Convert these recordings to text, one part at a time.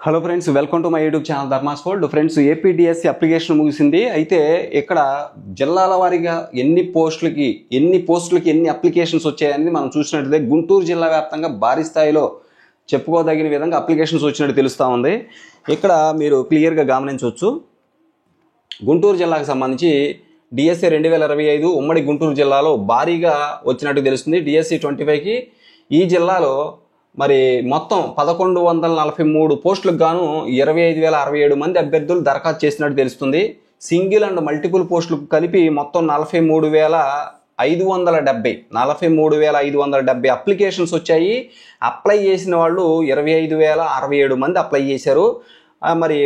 Hello friends, welcome to my YouTube channel Dharma's world. Friends, APDSC application ముగిసింది. అయితే ఇక్కడ జిల్లాల వారీగా ఎన్ని పోస్టులకి ఎన్ని అప్లికేషన్స్ వచ్చాయని మనం చూసినట్లయితే గుంటూరు జిల్లా వ్యాప్తంగా భారీ స్థాయిలో చెప్పుకోదగిన విధంగా అప్లికేషన్స్ వచ్చినట్టు తెలుస్తూ ఉంది. ఇక్కడ మీరు క్లియర్గా గమనించవచ్చు. గుంటూరు జిల్లాకు సంబంధించి డిఎస్సి 2025 ఉమ్మడి గుంటూరు జిల్లాలో భారీగా వచ్చినట్టు తెలుస్తుంది. డిఎస్సి 25కి ఈ జిల్లాలో మరి మొత్తం 1143 పోస్టులకు గాను 25,067 మంది అభ్యర్థులు దరఖాస్తు చేసినట్టు తెలుస్తుంది. సింగిల్ అండ్ మల్టిపుల్ పోస్టులకు కలిపి మొత్తం 43,570 అప్లికేషన్స్ వచ్చాయి. అప్లై చేసిన వాళ్ళు 25,067 మంది అప్లై చేశారు. మరి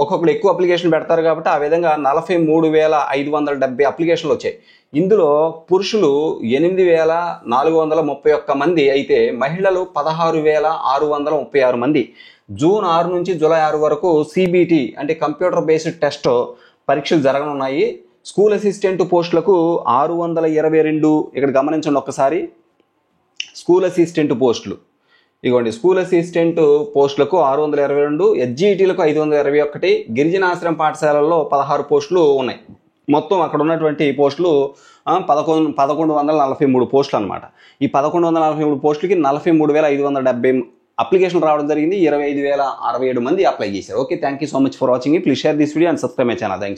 ఒక్కొక్కరు ఎక్కువ అప్లికేషన్ పెడతారు కాబట్టి ఆ విధంగా 43,570 అప్లికేషన్లు వచ్చాయి. ఇందులో పురుషులు 8,431 మంది అయితే మహిళలు 16,636 మంది. జూన్ 6 నుంచి జూలై 6 వరకు సిబిటి అంటే కంప్యూటర్ బేస్డ్ టెస్ట్ పరీక్షలు జరగనున్నాయి. స్కూల్ అసిస్టెంట్ పోస్టులకు 622, ఇక్కడ గమనించండి ఒక్కసారి. స్కూల్ అసిస్టెంట్ పోస్టులు ఇదిగోండి, స్కూల్ అసిస్టెంట్ పోస్టులకు 622, ఎస్జిటిలకు 521, గిరిజన ఆశ్రమ పాఠశాలల్లో 16 పోస్టులు ఉన్నాయి. మొత్తం అక్కడ ఉన్నటువంటి పోస్టులు 1143 పోస్టులు అనమాట. ఈ 1143 పోస్టులకి 43,570 అప్లికేషన్లు రావడం జరిగింది. 25,067 మంది అప్లై చేశారు. Okay, thank you so much for watching. Please share this video and subscribe my channel. Thanks.